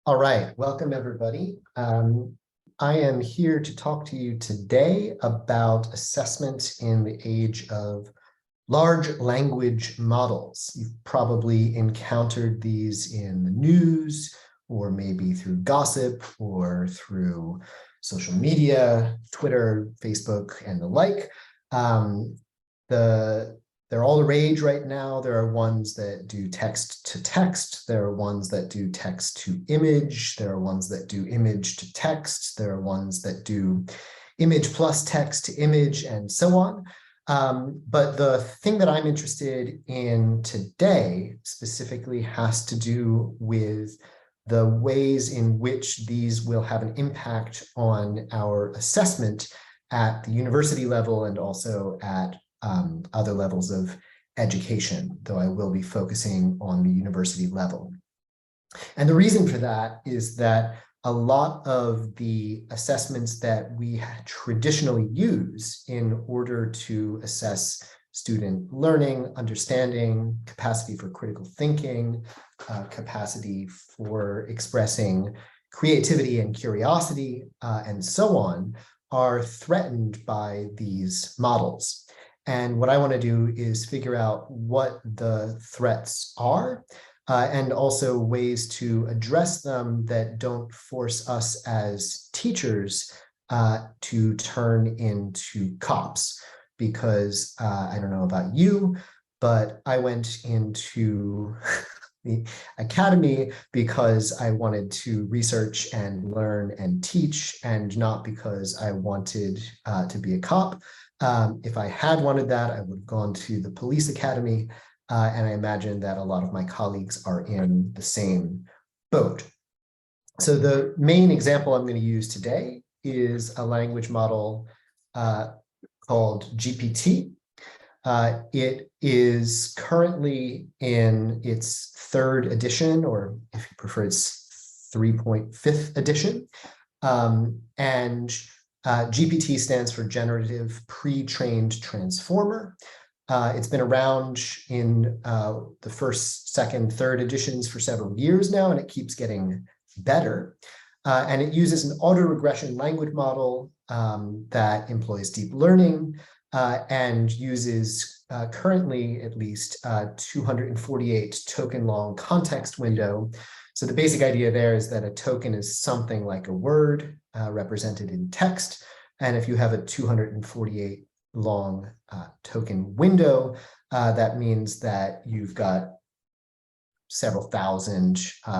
All right, welcome everybody. I am here to talk to you today about assessment in the age of large language models. You've probably encountered these in the news, or maybe through gossip, or through social media, Twitter, Facebook, and the like. They're all the rage right now. There are ones that do text to text. There are ones that do text to image. There are ones that do image to text. There are ones that do image plus text to image, and so on. But the thing that I'm interested in today specifically has to do with the ways in which these will have an impact on our assessment at the university level and also at other levels of education, though I will be focusing on the university level. And the reason for that is that a lot of the assessments that we traditionally use in order to assess student learning, understanding, capacity for critical thinking, capacity for expressing creativity and curiosity, and so on, are threatened by these models. And what I want to do is figure out what the threats are, and also ways to address them that don't force us as teachers to turn into cops. Because I don't know about you, but I went into the academy because I wanted to research and learn and teach, and not because I wanted to be a cop. If I had wanted that, I would have gone to the police academy, and I imagine that a lot of my colleagues are in the same boat. So the main example I'm going to use today is a language model called GPT. It is currently in its 3rd edition, or if you prefer, its 3.5th edition. And GPT stands for Generative Pre-trained Transformer. It's been around in the 1st, 2nd, 3rd editions for several years now, and it keeps getting better. And it uses an autoregression language model that employs deep learning and uses currently at least 248 token long context window. So the basic idea there is that a token is something like a word represented in text. And if you have a 248 long token window, that means that you've got several thousand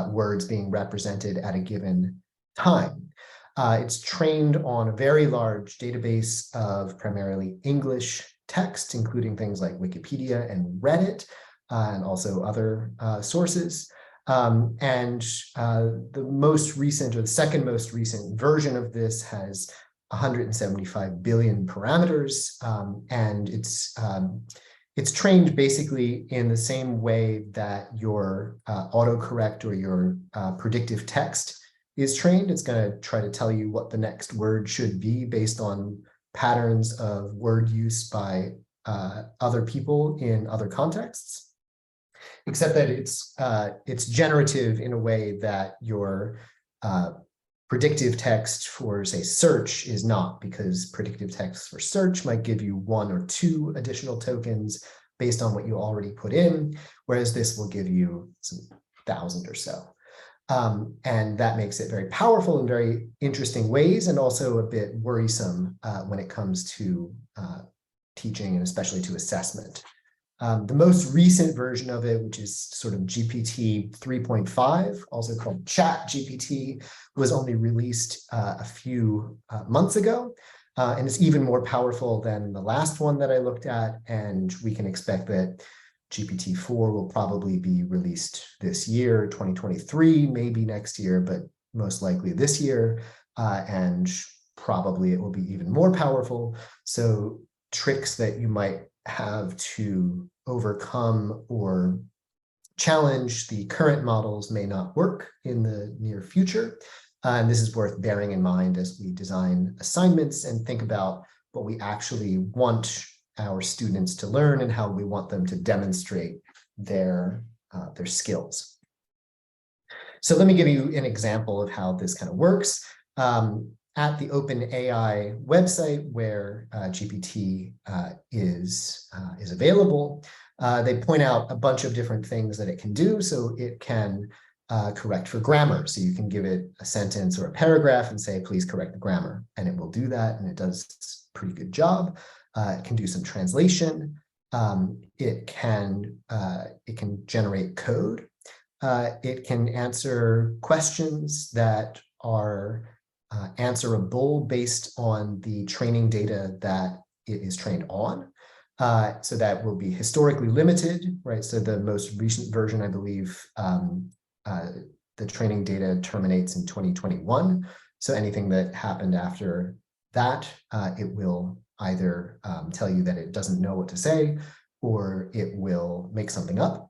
words being represented at a given time. It's trained on a very large database of primarily English text, including things like Wikipedia and Reddit, and also other sources. And the most recent, or the second most recent version of this has 175 billion parameters, and it's trained basically in the same way that your autocorrect or your predictive text is trained. It's going to try to tell you what the next word should be based on patterns of word use by other people in other contexts, except that it's generative in a way that your predictive text for, say, search is not, because predictive text for search might give you 1 or 2 additional tokens based on what you already put in, whereas this will give you some 1,000 or so. And that makes it very powerful in very interesting ways, and also a bit worrisome when it comes to teaching, and especially to assessment. The most recent version of it, which is sort of GPT 3.5, also called ChatGPT, was only released a few months ago. And it's even more powerful than the last one that I looked at. And we can expect that GPT-4 will probably be released this year, 2023, maybe next year, but most likely this year. And probably it will be even more powerful. So tricks that you might have to overcome or challenge the current models may not work in the near future. And this is worth bearing in mind as we design assignments and think about what we actually want our students to learn and how we want them to demonstrate their skills. So let me give you an example of how this kind of works. At the OpenAI website where GPT is available, they point out a bunch of different things that it can do. So it can correct for grammar. So you can give it a sentence or a paragraph and say, please correct the grammar. And it will do that. And it does a pretty good job. It can do some translation. It can generate code. It can answer questions that are answerable based on the training data that it is trained on. So that will be historically limited, right? So the most recent version, I believe, the training data terminates in 2021. So anything that happened after that, it will either tell you that it doesn't know what to say, or it will make something up.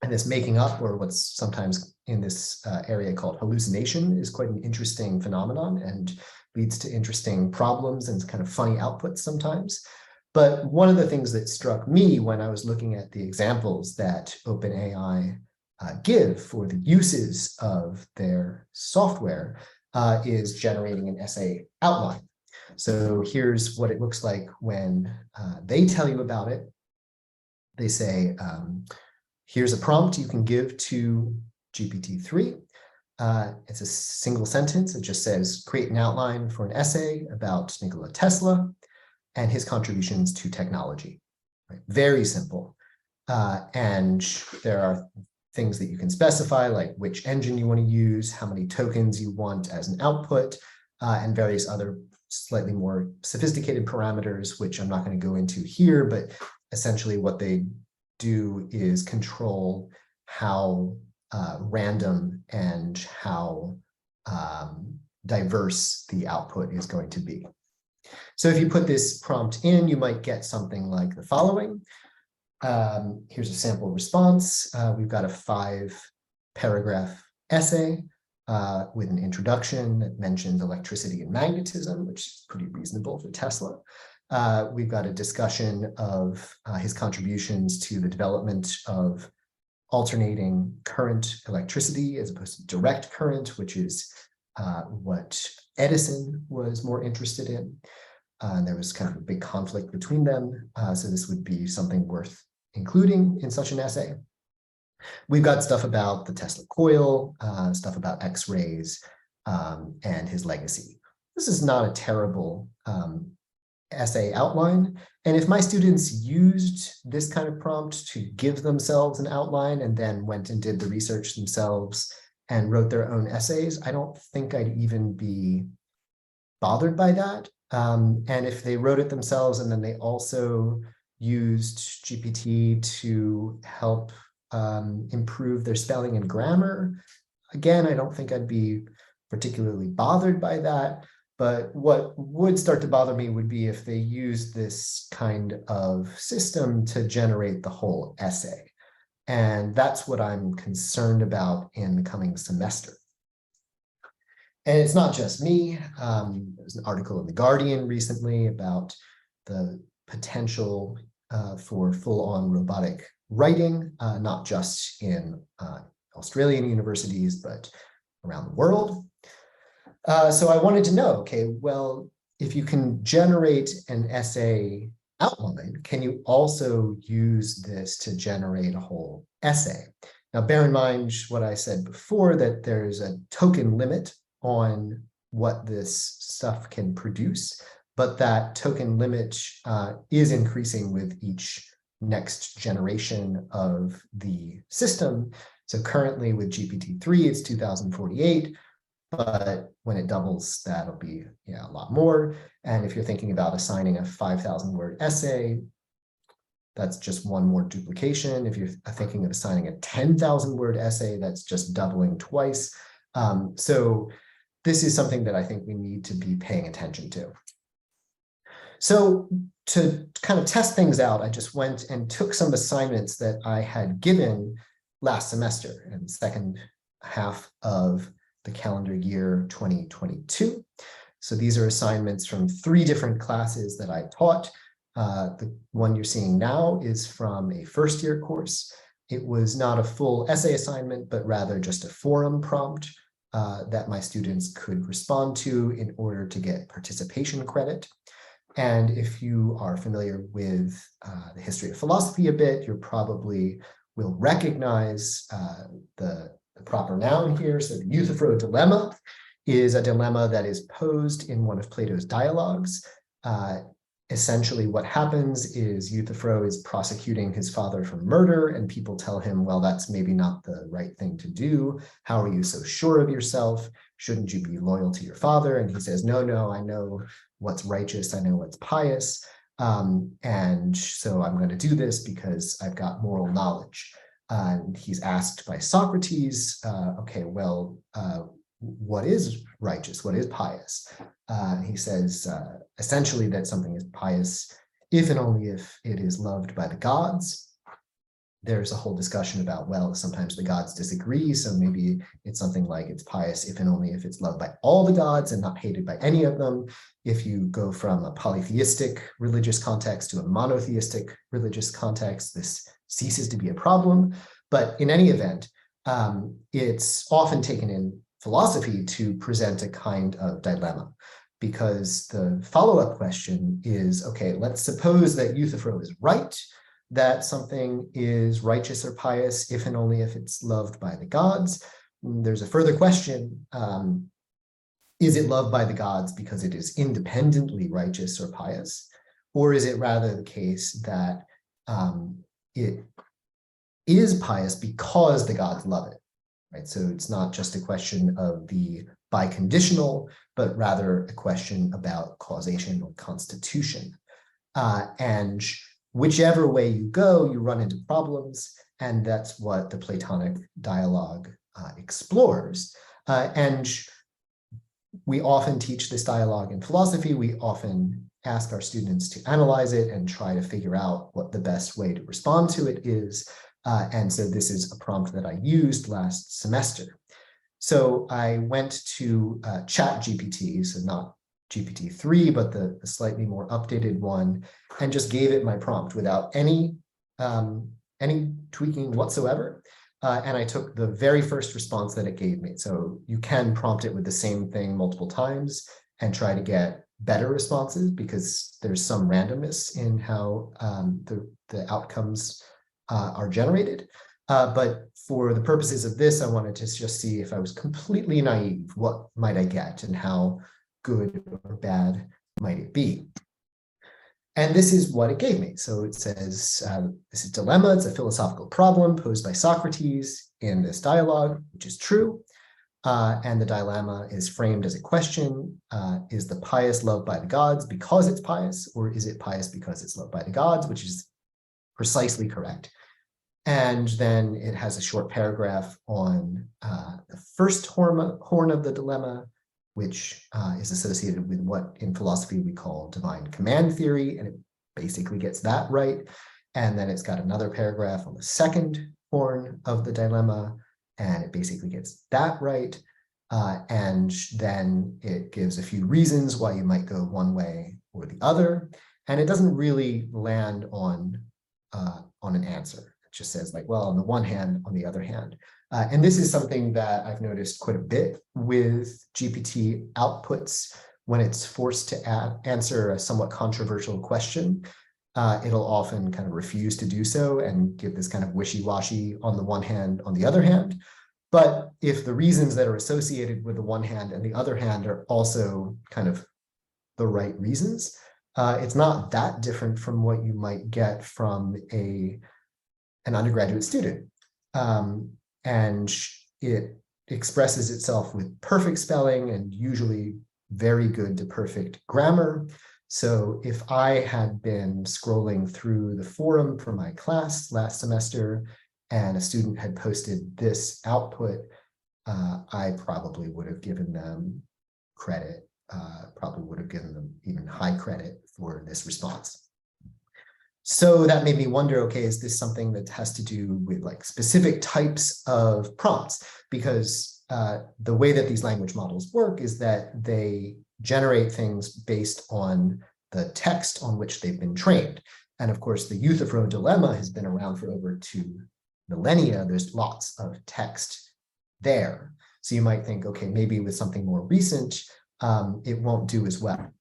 And this making up, or what's sometimes in this area called hallucination, is quite an interesting phenomenon and leads to interesting problems and kind of funny outputs sometimes. But one of the things that struck me when I was looking at the examples that OpenAI give for the uses of their software is generating an essay outline. So here's what it looks like when they tell you about it. They say, here's a prompt you can give to GPT-3. It's a single sentence. It just says, create an outline for an essay about Nikola Tesla and his contributions to technology. Right? Very simple. And there are things that you can specify, like which engine you want to use, how many tokens you want as an output, and various other slightly more sophisticated parameters, which I'm not going to go into here, but essentially what they do is control how random and how diverse the output is going to be. So if you put this prompt in, you might get something like the following. Here's a sample response. We've got a 5-paragraph essay with an introduction that mentions electricity and magnetism, which is pretty reasonable for Tesla. We've got a discussion of his contributions to the development of alternating current electricity as opposed to direct current, which is what Edison was more interested in. And there was kind of a big conflict between them. So this would be something worth including in such an essay. We've got stuff about the Tesla coil, stuff about X-rays, and his legacy. This is not a terrible essay outline. And if my students used this kind of prompt to give themselves an outline and then went and did the research themselves and wrote their own essays, I don't think I'd even be bothered by that. And if they wrote it themselves and then they also used GPT to help improve their spelling and grammar, again, I don't think I'd be particularly bothered by that. But what would start to bother me would be if they used this kind of system to generate the whole essay. And that's what I'm concerned about in the coming semester. And it's not just me. There's an article in The Guardian recently about the potential for full-on robotic writing, not just in Australian universities, but around the world. So I wanted to know, okay, well, if you can generate an essay outline, can you also use this to generate a whole essay? Now, bear in mind what I said before, that there's a token limit on what this stuff can produce, but that token limit is increasing with each next generation of the system. So currently with GPT-3, it's 2048. But when it doubles, that'll be a lot more. And if you're thinking about assigning a 5,000-word essay, that's just one more duplication. If you're thinking of assigning a 10,000-word essay, that's just doubling twice. So this is something that I think we need to be paying attention to. So to kind of test things out, I just went and took some assignments that I had given last semester in the second half of the calendar year 2022. So these are assignments from 3 different classes that I taught. The one you're seeing now is from a first-year course. It was not a full essay assignment, but rather just a forum prompt that my students could respond to in order to get participation credit. And if you are familiar with the history of philosophy a bit, you probably will recognize the proper noun here. So the Euthyphro dilemma is a dilemma that is posed in one of Plato's dialogues. Essentially, what happens is Euthyphro is prosecuting his father for murder, and people tell him, well, that's maybe not the right thing to do. How are you so sure of yourself? Shouldn't you be loyal to your father? And he says, no, I know what's righteous. I know what's pious. And so I'm going to do this because I've got moral knowledge. And he's asked by Socrates, okay, well, what is righteous? What is pious? He says essentially that something is pious if and only if it is loved by the gods. There's a whole discussion about, well, sometimes the gods disagree, so maybe it's something like it's pious if and only if it's loved by all the gods and not hated by any of them. If you go from a polytheistic religious context to a monotheistic religious context, this ceases to be a problem. But in any event, it's often taken in philosophy to present a kind of dilemma, because the follow-up question is, okay, let's suppose that Euthyphro is right, that something is righteous or pious if and only if it's loved by the gods. There's a further question. Is it loved by the gods because it is independently righteous or pious? Or is it rather the case that it is pious because the gods love it? Right? So it's not just a question of the biconditional, but rather a question about causation or constitution. And whichever way you go, you run into problems, and that's what the Platonic dialogue explores. And we often teach this dialogue in philosophy. We often ask our students to analyze it and try to figure out what the best way to respond to it is. And so this is a prompt that I used last semester. So I went to ChatGPT, so not GPT-3, but the slightly more updated one, and just gave it my prompt without any tweaking whatsoever. And I took the very first response that it gave me. So you can prompt it with the same thing multiple times and try to get better responses, because there's some randomness in how the outcomes are generated. But for the purposes of this, I wanted to just see if I was completely naive, what might I get and how good or bad might it be? And this is what it gave me. So it says, this is dilemma. It's a philosophical problem posed by Socrates in this dialogue, which is true. And the dilemma is framed as a question. Is the pious loved by the gods because it's pious, or is it pious because it's loved by the gods, which is precisely correct. And then it has a short paragraph on the first horn of the dilemma, which is associated with what in philosophy we call divine command theory, and it basically gets that right. And then it's got another paragraph on the second horn of the dilemma, and it basically gets that right. And then it gives a few reasons why you might go one way or the other. And it doesn't really land on an answer. It just says like, well, on the one hand, on the other hand. And this is something that I've noticed quite a bit with GPT outputs. When it's forced to answer a somewhat controversial question, it'll often kind of refuse to do so and give this kind of wishy-washy on the one hand, on the other hand. But if the reasons that are associated with the one hand and the other hand are also kind of the right reasons, it's not that different from what you might get from an undergraduate student. And it expresses itself with perfect spelling and usually very good to perfect grammar. So if I had been scrolling through the forum for my class last semester and a student had posted this output, I probably would have given them credit, probably would have given them even high credit for this response. So that made me wonder, okay, is this something that has to do with like specific types of prompts? Because the way that these language models work is that they generate things based on the text on which they've been trained. And of course, the Euthyphro dilemma has been around for over 2 millennia, there's lots of text there. So you might think, okay, maybe with something more recent, it won't do as well.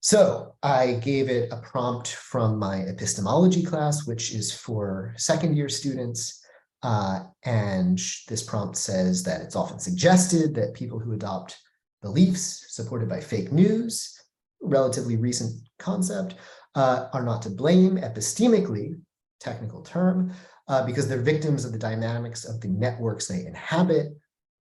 So I gave it a prompt from my epistemology class, which is for second-year students. And this prompt says that it's often suggested that people who adopt beliefs supported by fake news, relatively recent concept, are not to blame epistemically, technical term, because they're victims of the dynamics of the networks they inhabit.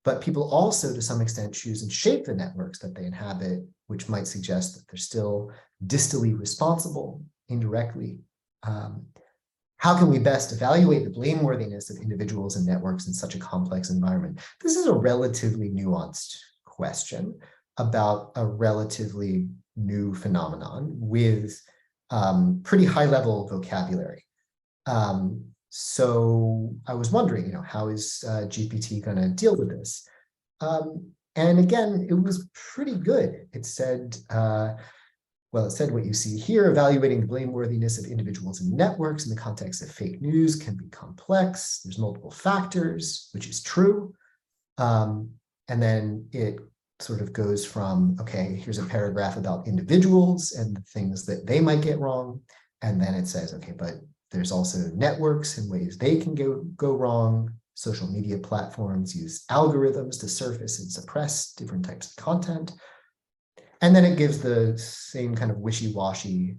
But people also, to some extent, choose and shape the networks that they inhabit, which might suggest that they're still distally responsible, indirectly. How can we best evaluate the blameworthiness of individuals and networks in such a complex environment? This is a relatively nuanced question about a relatively new phenomenon with pretty high-level vocabulary. So I was wondering, how is GPT going to deal with this? And again, it was pretty good. It said, well, it said what you see here: evaluating the blameworthiness of individuals and networks in the context of fake news can be complex. There's multiple factors, which is true. And then it sort of goes from, okay, here's a paragraph about individuals and the things that they might get wrong. And then it says, okay, but there's also networks and ways they can go wrong. Social media platforms use algorithms to surface and suppress different types of content. And then it gives the same kind of wishy-washy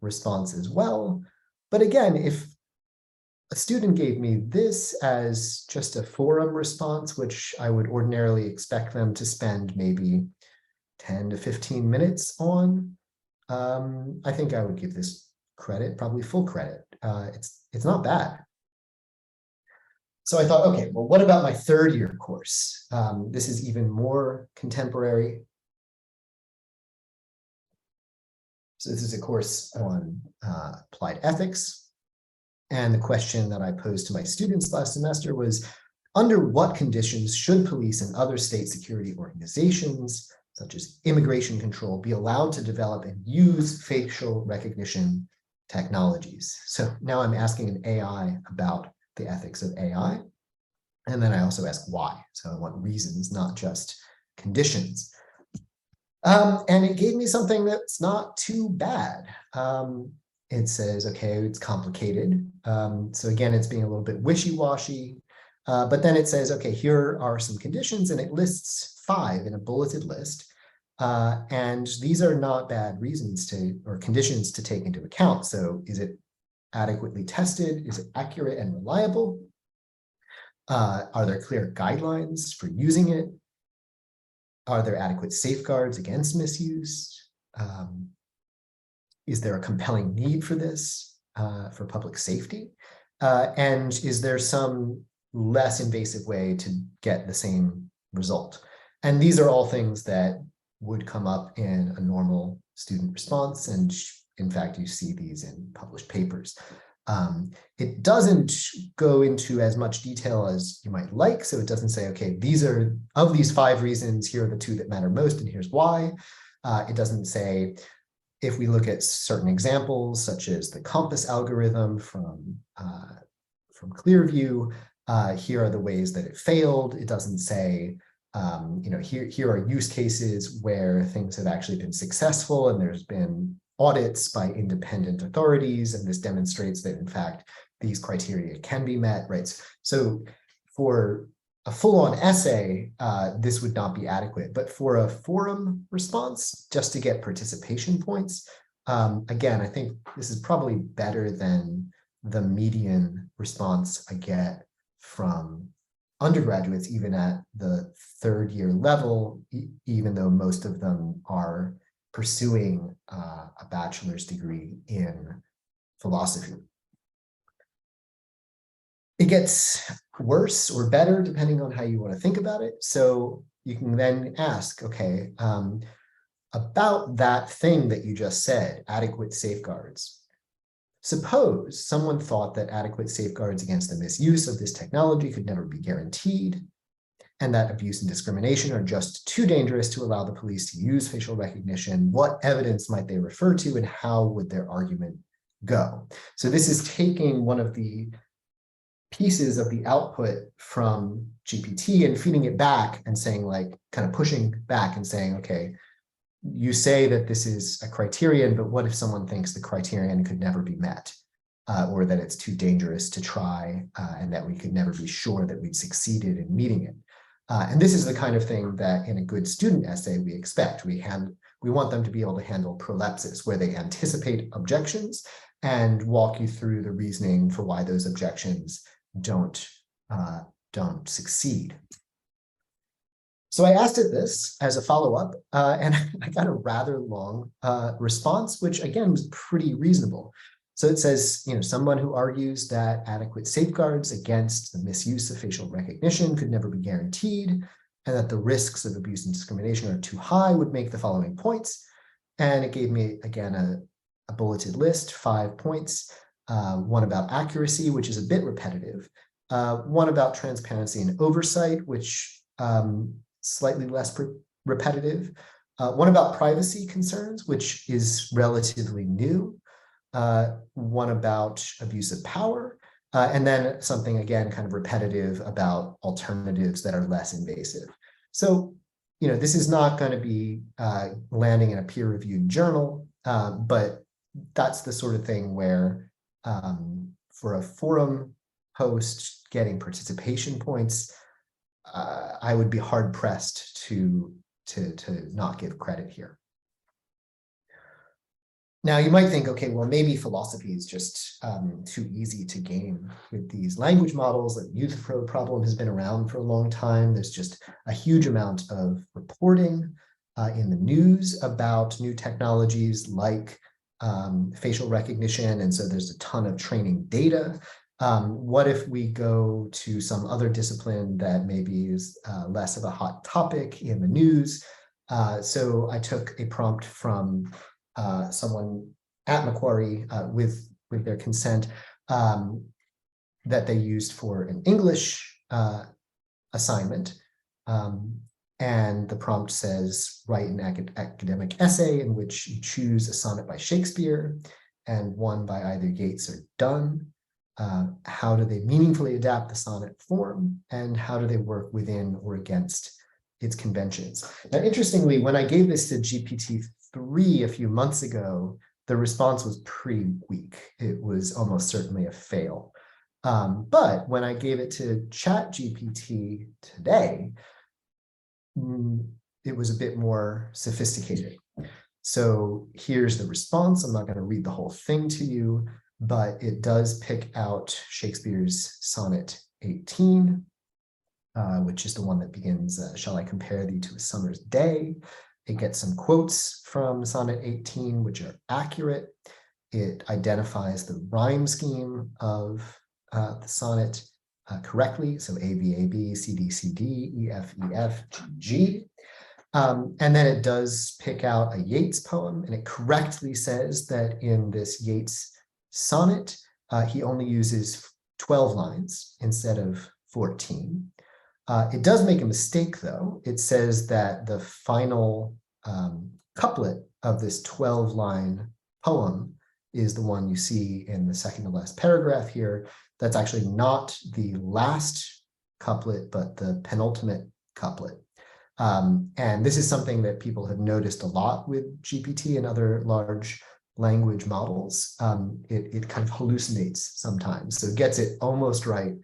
response as well. But again, if a student gave me this as just a forum response, which I would ordinarily expect them to spend maybe 10 to 15 minutes on, I think I would give this credit, probably full credit. It's not bad. So I thought, okay, well, what about my third year course? This is even more contemporary. So this is a course on applied ethics. And the question that I posed to my students last semester was, under what conditions should police and other state security organizations, such as immigration control, be allowed to develop and use facial recognition technologies? So now I'm asking an AI about the ethics of AI. And then I also ask why. So I want reasons, not just conditions. And it gave me something that's not too bad. It says, okay, it's complicated. So again, it's being a little bit wishy-washy. But then it says, okay, here are some conditions, and it lists 5 in a bulleted list. And these are not bad reasons or conditions to take into account. So is it adequately tested? Is it accurate and reliable? Are there clear guidelines for using it? Are there adequate safeguards against misuse? Is there a compelling need for this for public safety? And is there some less invasive way to get the same result? And these are all things that would come up in a normal student response. And in fact, you see these in published papers. It doesn't go into as much detail as you might like. So it doesn't say, okay, these are, of these 5 reasons, here are the 2 that matter most, and here's why. It doesn't say, if we look at certain examples, such as the compass algorithm from Clearview, here are the ways that it failed. It doesn't say, here are use cases where things have actually been successful and there's been audits by independent authorities, and this demonstrates that, in fact, these criteria can be met, right? So for a full-on essay, this would not be adequate. But for a forum response, just to get participation points, again, I think this is probably better than the median response I get from undergraduates, even at the 3rd year level, even though most of them are pursuing a bachelor's degree in philosophy. It gets worse or better depending on how you want to think about it. So you can then ask, okay, about that thing that you just said, adequate safeguards. Suppose someone thought that adequate safeguards against the misuse of this technology could never be guaranteed, and that abuse and discrimination are just too dangerous to allow the police to use facial recognition. What evidence might they refer to, and how would their argument go? So this is taking one of the pieces of the output from GPT and feeding it back and saying, like, kind of pushing back and saying, okay, you say that this is a criterion, but what if someone thinks the criterion could never be met, or that it's too dangerous to try, and that we could never be sure that we'd succeeded in meeting it? And this is the kind of thing that in a good student essay we expect. We want them to be able to handle prolepsis, where they anticipate objections and walk you through the reasoning for why those objections don't succeed. So I asked it this as a follow-up, and I got a rather long response, which again was pretty reasonable. So it says, someone who argues that adequate safeguards against the misuse of facial recognition could never be guaranteed, and that the risks of abuse and discrimination are too high would make the following points. And it gave me, again, a bulleted list, 5 points, one about accuracy, which is a bit repetitive, one about transparency and oversight, which slightly less repetitive, one about privacy concerns, which is relatively new, one about abuse of power, and then something, again, kind of repetitive about alternatives that are less invasive. So, this is not going to be landing in a peer-reviewed journal, but that's the sort of thing where for a forum post getting participation points, I would be hard-pressed to not give credit here. Now, you might think, okay, well, maybe philosophy is just too easy to game with these language models. The Euthyphro problem has been around for a long time. There's just a huge amount of reporting in the news about new technologies like facial recognition, and so there's a ton of training data. What if we go to some other discipline that maybe is less of a hot topic in the news? So I took a prompt from someone at Macquarie with their consent that they used for an English assignment. And the prompt says, write an academic essay in which you choose a sonnet by Shakespeare and one by either Yeats or Donne. How do they meaningfully adapt the sonnet form, and how do they work within or against its conventions? Now, interestingly, when I gave this to GPT-3 a few months ago, the response was pretty weak. It was almost certainly a fail. But when I gave it to ChatGPT today, it was a bit more sophisticated. So here's the response. I'm not going to read the whole thing to you, but it does pick out Shakespeare's Sonnet 18, which is the one that begins, shall I compare thee to a summer's day? It gets some quotes from Sonnet 18, which are accurate. It identifies the rhyme scheme of the sonnet correctly. So A, B, A, B, C, D, C, D, E, F, E, F, G, G. And then it does pick out a Yeats poem, and it correctly says that in this Yeats sonnet, he only uses 12 lines instead of 14. It does make a mistake, though. It says that the final couplet of this 12-line poem is the one you see in the second to last paragraph here. That's actually not the last couplet, but the penultimate couplet. And this is something that people have noticed a lot with GPT and other large language models. It kind of hallucinates sometimes. So it gets it almost right,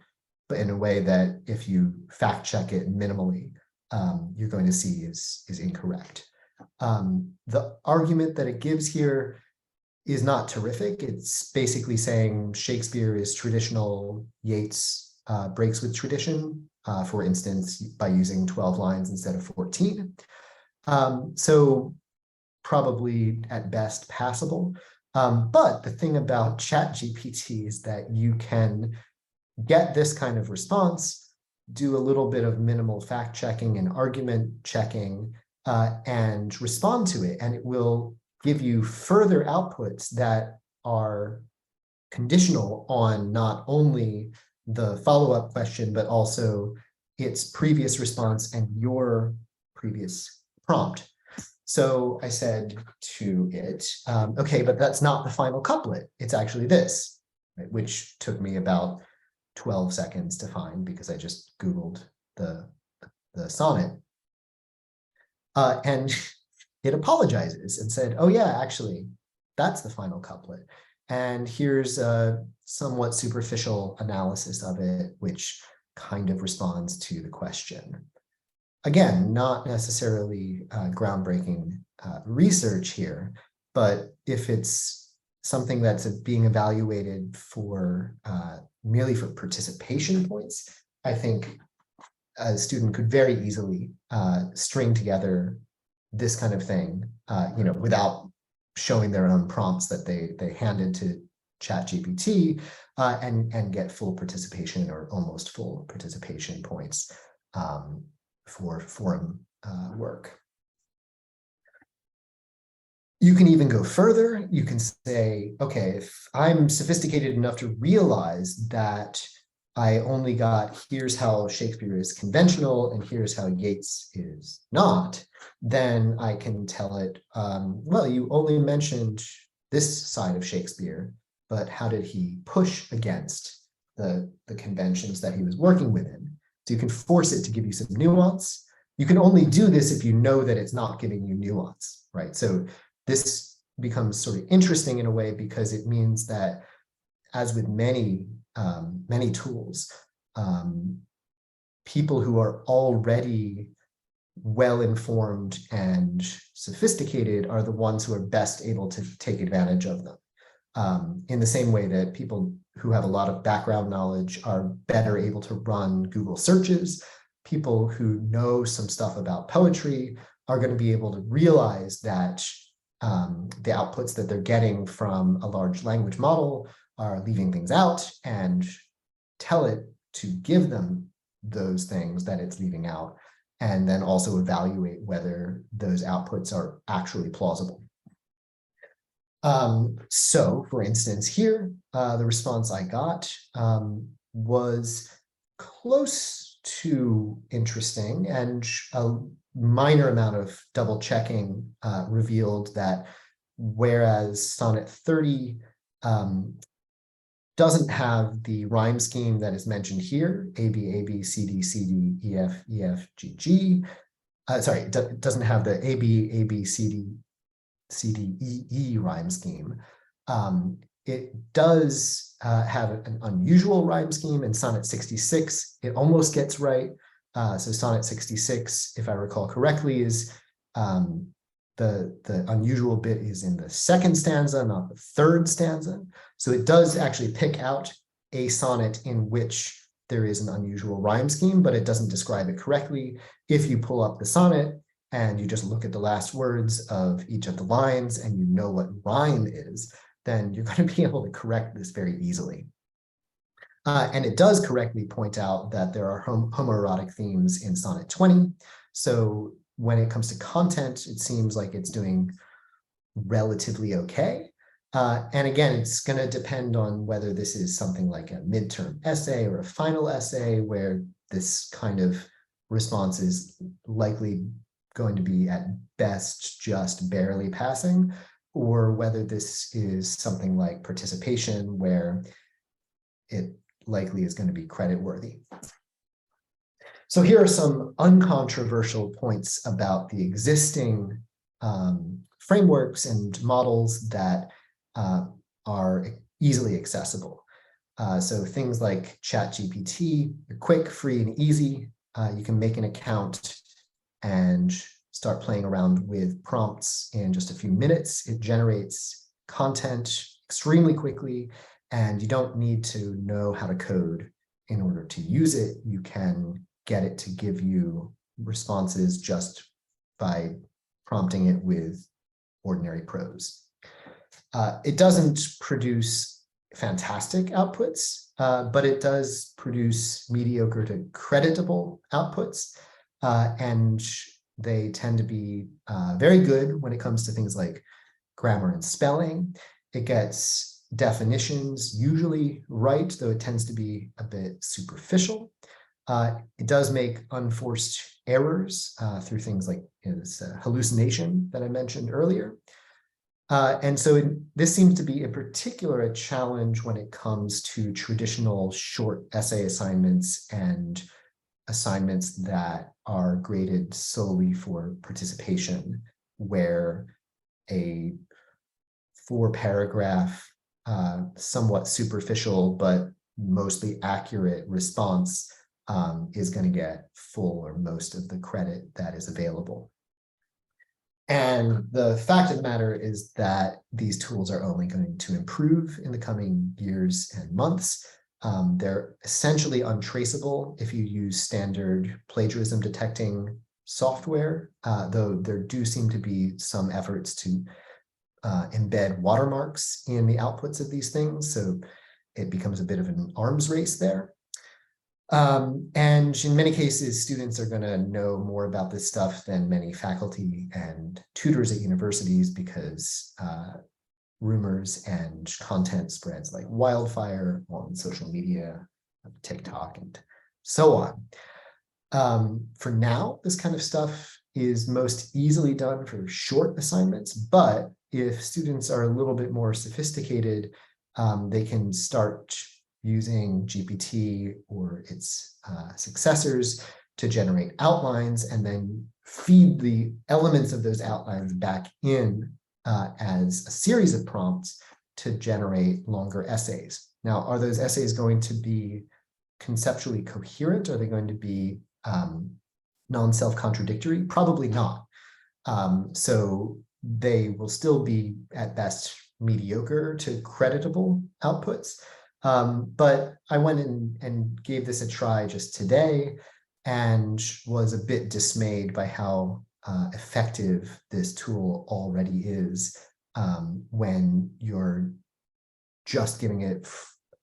but in a way that if you fact check it minimally, you're going to see is incorrect. The argument that it gives here is not terrific. It's basically saying Shakespeare is traditional, Yeats breaks with tradition, for instance, by using 12 lines instead of 14. So probably at best passable. But the thing about ChatGPT is that you can get this kind of response, do a little bit of minimal fact checking and argument checking, and respond to it. And it will give you further outputs that are conditional on not only the follow-up question, but also its previous response and your previous prompt. So I said to it, okay, but that's not the final couplet. It's actually this, right? Which took me about 12 seconds to find because I just Googled the sonnet. And it apologizes and said, oh yeah, actually, that's the final couplet. And here's a somewhat superficial analysis of it, which kind of responds to the question. Again, not necessarily groundbreaking research here, but if it's something that's being evaluated for merely for participation points, I think a student could very easily string together this kind of thing, without showing their own prompts that they handed to ChatGPT, and get full participation or almost full participation points for forum work. You can even go further. You can say, okay, if I'm sophisticated enough to realize that I only got here's how Shakespeare is conventional and here's how Yeats is not, then I can tell it, well, you only mentioned this side of Shakespeare, but how did he push against the conventions that he was working within? So you can force it to give you some nuance. You can only do this if you know that it's not giving you nuance, right? So this becomes sort of interesting in a way because it means that, as with many tools, people who are already well-informed and sophisticated are the ones who are best able to take advantage of them. In the same way that people who have a lot of background knowledge are better able to run Google searches, people who know some stuff about poetry are going to be able to realize that the outputs that they're getting from a large language model are leaving things out and tell it to give them those things that it's leaving out, and then also evaluate whether those outputs are actually plausible. So, for instance, here, the response I got was close to interesting, and a minor amount of double checking revealed that whereas Sonnet 30 doesn't have the rhyme scheme that is mentioned here, A, B, A, B, C, D, C, D, E, F, E, F, G, G. Sorry, it doesn't have the A, B, A, B, C, D, C, D, E, E rhyme scheme. It does have an unusual rhyme scheme in Sonnet 66. It almost gets right. So Sonnet 66, if I recall correctly, is the unusual bit is in the second stanza, not the third stanza. So it does actually pick out a sonnet in which there is an unusual rhyme scheme, but it doesn't describe it correctly. If you pull up the sonnet and you just look at the last words of each of the lines and you know what rhyme is, then you're going to be able to correct this very easily. And it does correctly point out that there are homoerotic themes in Sonnet 20. So when it comes to content, it seems like it's doing relatively okay. And again, it's going to depend on whether this is something like a midterm essay or a final essay, where this kind of response is likely going to be at best just barely passing, or whether this is something like participation, where it likely is going to be credit worthy. So here are some uncontroversial points about the existing frameworks and models that are easily accessible. So things like ChatGPT, they're quick, free, and easy. You can make an account and start playing around with prompts in just a few minutes. It generates content extremely quickly, and you don't need to know how to code in order to use it. You can get it to give you responses just by prompting it with ordinary prose. It doesn't produce fantastic outputs, but it does produce mediocre to creditable outputs. And they tend to be very good when it comes to things like grammar and spelling. It gets definitions usually right, though it tends to be a bit superficial. It does make unforced errors through things like this hallucination that I mentioned earlier. And so this seems to be in particular a challenge when it comes to traditional short essay assignments and assignments that are graded solely for participation, where a 4-paragraph, somewhat superficial but mostly accurate response is going to get full or most of the credit that is available. And the fact of the matter is that these tools are only going to improve in the coming years and months. They're essentially untraceable if you use standard plagiarism detecting software, though there do seem to be some efforts to embed watermarks in the outputs of these things. So it becomes a bit of an arms race there. And in many cases, students are going to know more about this stuff than many faculty and tutors at universities, because rumors and content spreads like wildfire on social media, TikTok, and so on. For now, this kind of stuff is most easily done for short assignments, but if students are a little bit more sophisticated, they can start using GPT or its successors to generate outlines and then feed the elements of those outlines back in as a series of prompts to generate longer essays. Now, are those essays going to be conceptually coherent? Are they going to be non-self-contradictory? Probably not. So they will still be at best mediocre to creditable outputs. But I went in and gave this a try just today and was a bit dismayed by how effective this tool already is when you're just giving it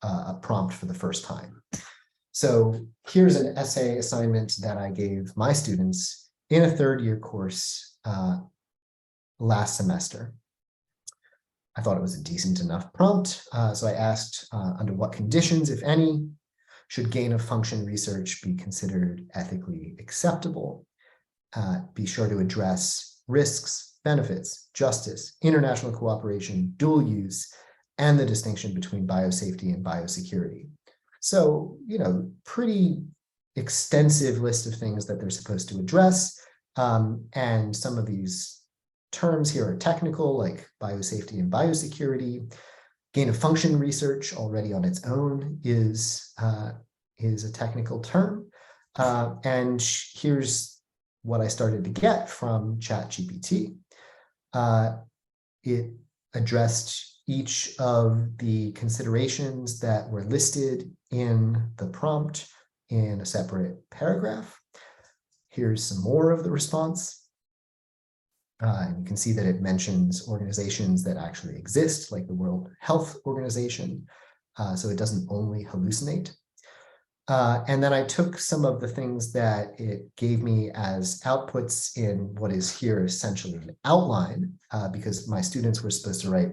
a prompt for the first time. So here's an essay assignment that I gave my students in a third-year course last semester. I thought it was a decent enough prompt. So I asked, under what conditions, if any, should gain-of-function research be considered ethically acceptable? Be sure to address risks, benefits, justice, international cooperation, dual use, and the distinction between biosafety and biosecurity. So, pretty extensive list of things that they're supposed to address. And some of these terms here are technical, like biosafety and biosecurity. Gain-of-function research already on its own is a technical term. And here's what I started to get from ChatGPT. It addressed each of the considerations that were listed in the prompt in a separate paragraph. Here's some more of the response. And you can see that it mentions organizations that actually exist, like the World Health Organization. So it doesn't only hallucinate. And then I took some of the things that it gave me as outputs in what is here essentially an outline, because my students were supposed to write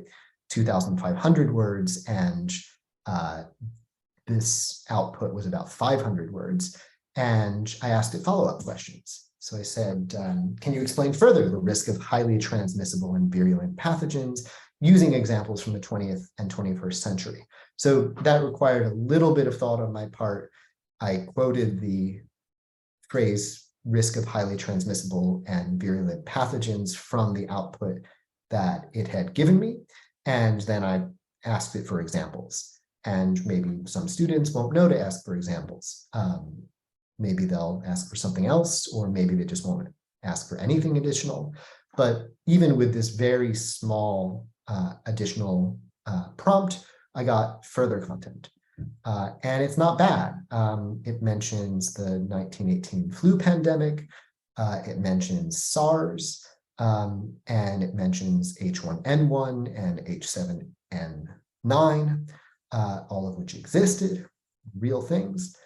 2,500 words, and this output was about 500 words. And I asked it follow-up questions. So I said, can you explain further the risk of highly transmissible and virulent pathogens using examples from the 20th and 21st century? So that required a little bit of thought on my part. I quoted the phrase risk of highly transmissible and virulent pathogens from the output that it had given me. And then I asked it for examples. And maybe some students won't know to ask for examples. Maybe they'll ask for something else, or maybe they just won't ask for anything additional. But even with this very small additional prompt, I got further content. And it's not bad. It mentions the 1918 flu pandemic. It mentions SARS. And it mentions H1N1 and H7N9, all of which existed, real things.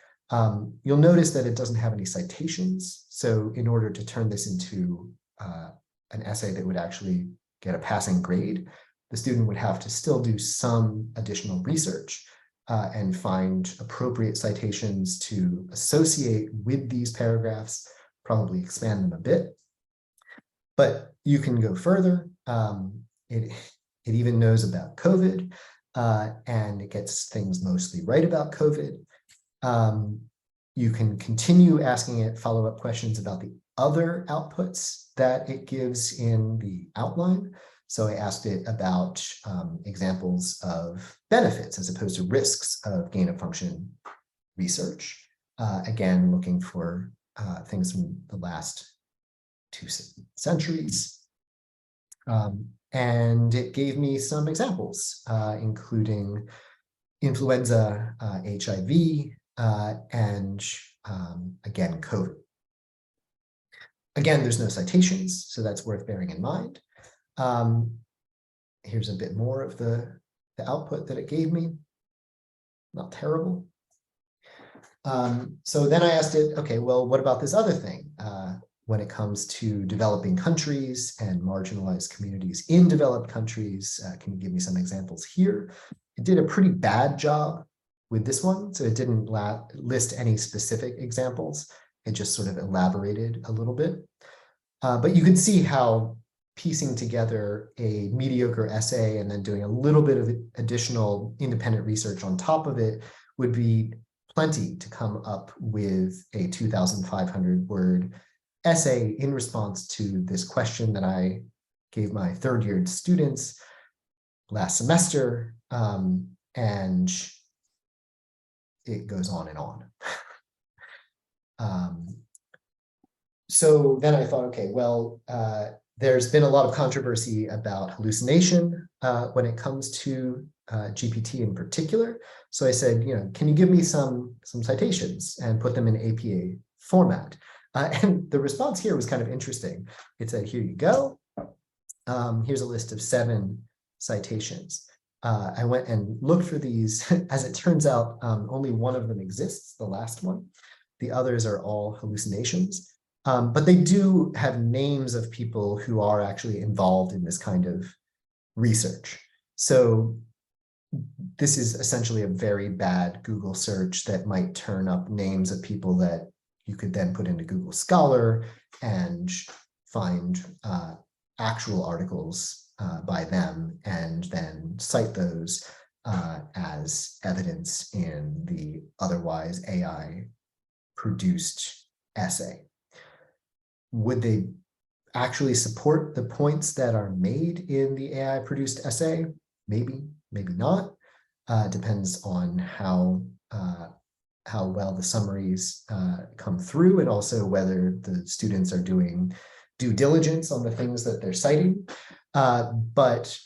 You'll notice that it doesn't have any citations. So in order to turn this into an essay that would actually get a passing grade, the student would have to still do some additional research and find appropriate citations to associate with these paragraphs, probably expand them a bit. But you can go further. it even knows about COVID, and it gets things mostly right about COVID. You can continue asking it follow-up questions about the other outputs that it gives in the outline. So I asked it about examples of benefits as opposed to risks of gain-of-function research. Again, looking for things from the last 2 centuries. And it gave me some examples, including influenza, HIV, and again, COVID. Again, there's no citations, so that's worth bearing in mind. Here's a bit more of the output that it gave me. Not terrible. So then I asked it, okay, well, what about this other thing? When it comes to developing countries and marginalized communities in developed countries, can you give me some examples here? It did a pretty bad job with this one, so it didn't list any specific examples. It just sort of elaborated a little bit. But you could see how piecing together a mediocre essay and then doing a little bit of additional independent research on top of it would be plenty to come up with a 2,500 word essay in response to this question that I gave my third-year students last semester, and it goes on and on. So then I thought, okay, well, there's been a lot of controversy about hallucination when it comes to GPT in particular. So I said, can you give me some citations and put them in APA format? And the response here was kind of interesting. It said, here you go. Here's a list of 7 citations. I went and looked for these. As it turns out, only one of them exists, the last one. The others are all hallucinations. But they do have names of people who are actually involved in this kind of research. So this is essentially a very bad Google search that might turn up names of people that you could then put into Google Scholar and find actual articles by them and then cite those as evidence in the otherwise AI produced essay. Would they actually support the points that are made in the AI produced essay? Maybe, maybe not. Depends on how well the summaries come through, and also whether the students are doing due diligence on the things that they're citing. But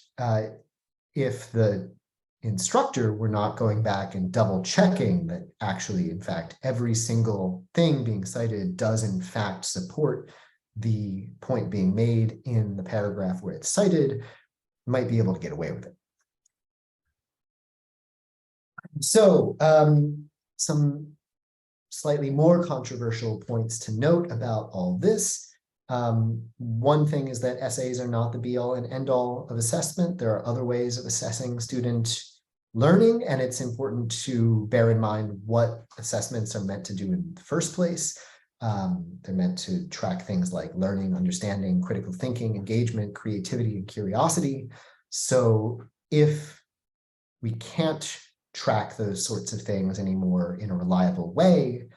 if the instructor were not going back and double checking that actually, in fact, every single thing being cited does in fact support the point being made in the paragraph where it's cited, might be able to get away with it. So some slightly more controversial points to note about all this. One thing is that essays are not the be-all and end-all of assessment. There are other ways of assessing student learning, and it's important to bear in mind what assessments are meant to do in the first place. They're meant to track things like learning, understanding, critical thinking, engagement, creativity, and curiosity. So if we can't track those sorts of things anymore in a reliable way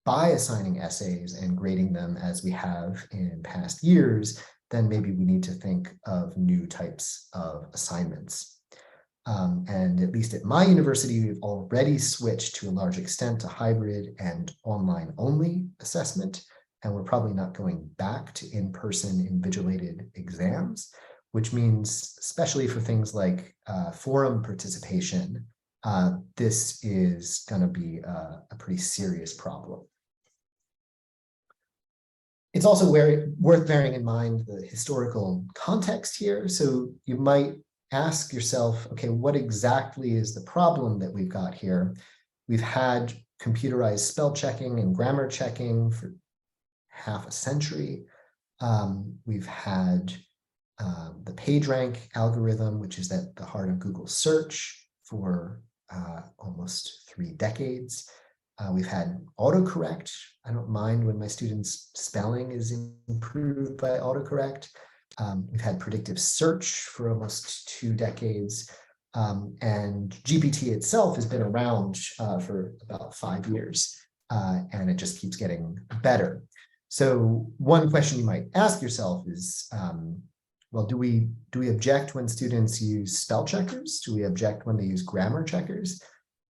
by assigning essays and grading them as we have in past years, then maybe we need to think of new types of assignments. And at least at my university, we've already switched to a large extent to hybrid and online only assessment, and we're probably not going back to in-person invigilated exams, which means, especially for things like forum participation, this is going to be a pretty serious problem. It's also worth bearing in mind the historical context here. So you might ask yourself, okay, what exactly is the problem that we've got here? We've had computerized spell checking and grammar checking for half a century. We've had the PageRank algorithm, which is at the heart of Google search, for almost 3 decades. We've had autocorrect. I don't mind when my students' spelling is improved by autocorrect. We've had predictive search for almost 2 decades. And GPT itself has been around for about 5 years, and it just keeps getting better. So one question you might ask yourself is, well, do we object when students use spell checkers? Do we object when they use grammar checkers?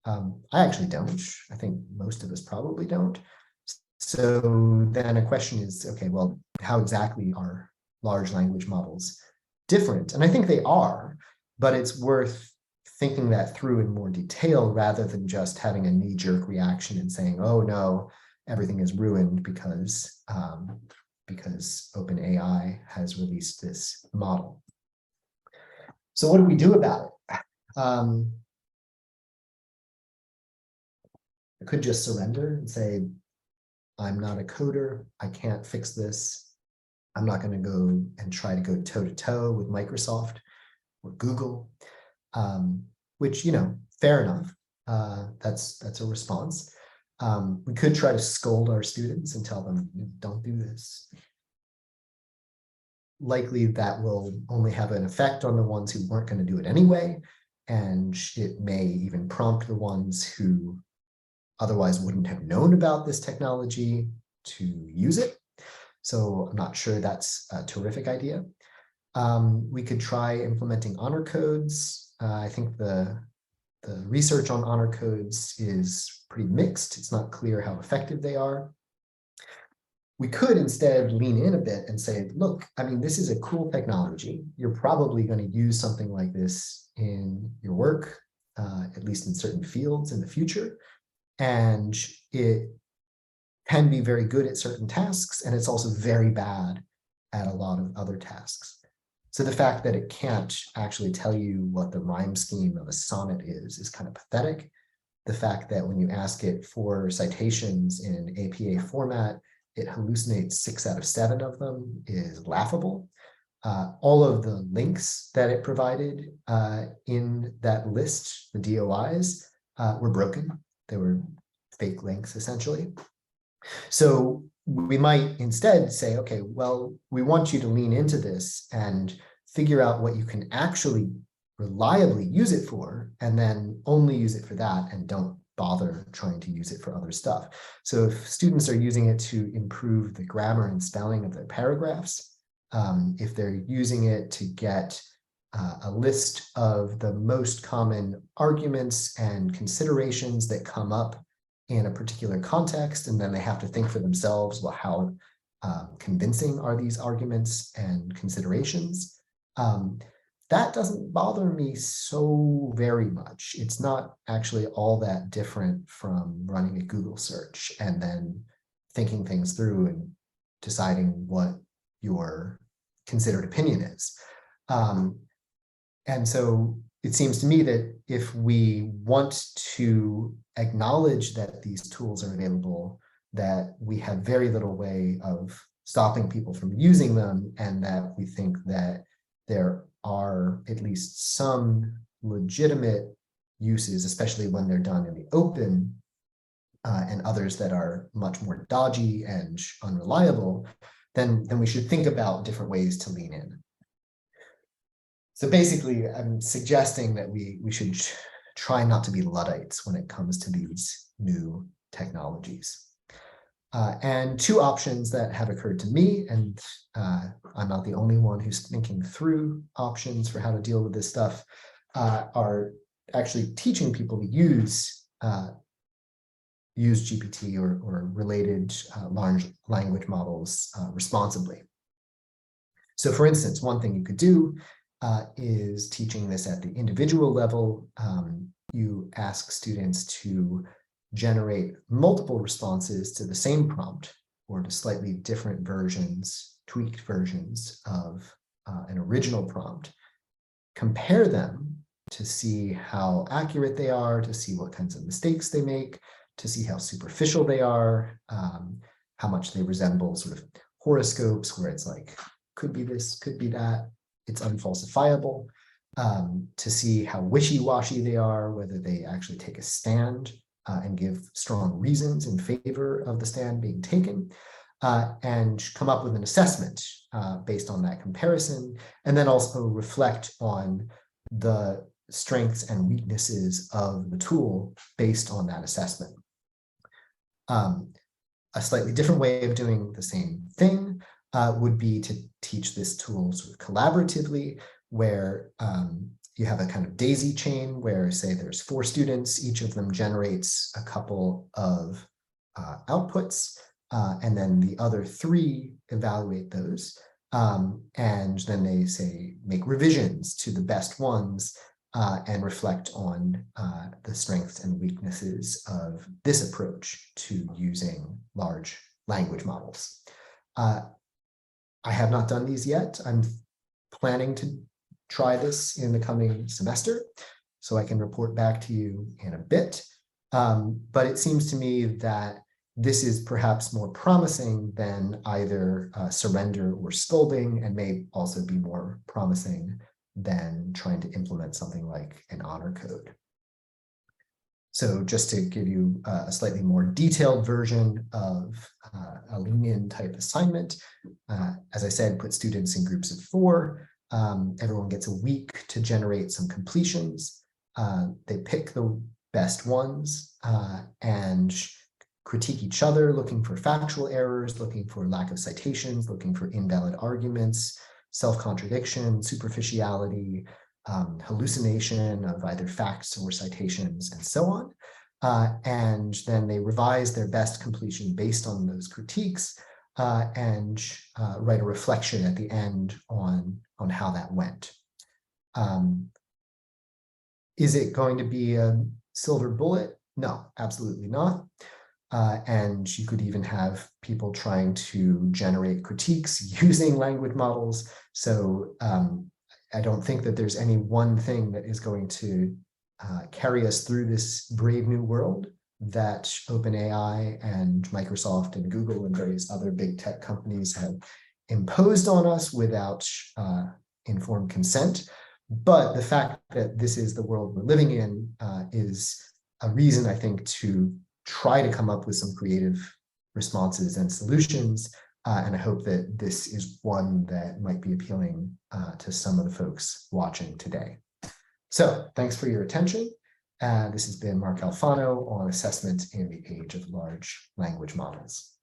I actually don't. I think most of us probably don't. So then a question is, okay, well, how exactly are large language models different? And I think they are, but it's worth thinking that through in more detail rather than just having a knee-jerk reaction and saying, oh no, everything is ruined because OpenAI has released this model. So what do we do about it? I could just surrender and say, I'm not a coder. I can't fix this. I'm not going to go and try to go toe-to-toe with Microsoft or Google, which, fair enough. That's a response. We could try to scold our students and tell them, don't do this. Likely that will only have an effect on the ones who weren't going to do it anyway, and it may even prompt the ones who otherwise wouldn't have known about this technology to use it. So I'm not sure that's a terrific idea. We could try implementing honor codes. I think the research on honor codes is pretty mixed. It's not clear how effective they are. We could instead lean in a bit and say, look, I mean, this is a cool technology. You're probably going to use something like this in your work, at least in certain fields in the future. And it can be very good at certain tasks, and it's also very bad at a lot of other tasks. So the fact that it can't actually tell you what the rhyme scheme of a sonnet is kind of pathetic. The fact that when you ask it for citations in APA format, it hallucinates 6 out of 7 of them is laughable. All of the links that it provided in that list, the DOIs, were broken. They were fake links, essentially. So we might instead say, okay, well, we want you to lean into this and figure out what you can actually reliably use it for, and then only use it for that and don't bother trying to use it for other stuff. So if students are using it to improve the grammar and spelling of their paragraphs, if they're using it to get a list of the most common arguments and considerations that come up in a particular context, and then they have to think for themselves, well, how convincing are these arguments and considerations? That doesn't bother me so very much. It's not actually all that different from running a Google search and then thinking things through and deciding what your considered opinion is. And so it seems to me that if we want to acknowledge that these tools are available, that we have very little way of stopping people from using them, and that we think that there are at least some legitimate uses, especially when they're done in the open, and others that are much more dodgy and unreliable, then we should think about different ways to lean in. So basically, I'm suggesting that we should try not to be Luddites when it comes to these new technologies. And 2 options that have occurred to me, and I'm not the only one who's thinking through options for how to deal with this stuff, are actually teaching people to use GPT or related large language models responsibly. So for instance, one thing you could do is teaching this at the individual level. You ask students to generate multiple responses to the same prompt or to slightly different versions, tweaked versions of an original prompt. Compare them to see how accurate they are, to see what kinds of mistakes they make, to see how superficial they are, how much they resemble sort of horoscopes where it's like, could be this, could be that. It's unfalsifiable, to see how wishy-washy they are, whether they actually take a stand and give strong reasons in favor of the stand being taken. and come up with an assessment based on that comparison, and then also reflect on the strengths and weaknesses of the tool based on that assessment. A slightly different way of doing the same thing would be to teach this tool sort of collaboratively, where you have a kind of daisy chain where, say, there's 4 students, each of them generates a couple of outputs, and then the other 3 evaluate those. And then they, say, make revisions to the best ones and reflect on the strengths and weaknesses of this approach to using large language models. I have not done these yet. I'm planning to try this in the coming semester, so I can report back to you in a bit. But it seems to me that this is perhaps more promising than either surrender or scolding, and may also be more promising than trying to implement something like an honor code. So just to give you a slightly more detailed version of a lean-in type assignment, as I said, put students in groups of 4. Everyone gets a week to generate some completions. They pick the best ones and critique each other, looking for factual errors, looking for lack of citations, looking for invalid arguments, self-contradiction, superficiality, hallucination of either facts or citations, and so on. And then they revise their best completion based on those critiques and write a reflection at the end on how that went. Is it going to be a silver bullet? No, absolutely not. And you could even have people trying to generate critiques using language models. So I don't think that there's any one thing that is going to carry us through this brave new world that OpenAI and Microsoft and Google and various other big tech companies have imposed on us without informed consent. But the fact that this is the world we're living in is a reason, I think, to try to come up with some creative responses and solutions. And I hope that this is one that might be appealing to some of the folks watching today. So thanks for your attention. This has been Mark Alfano on assessment in the age of large language models.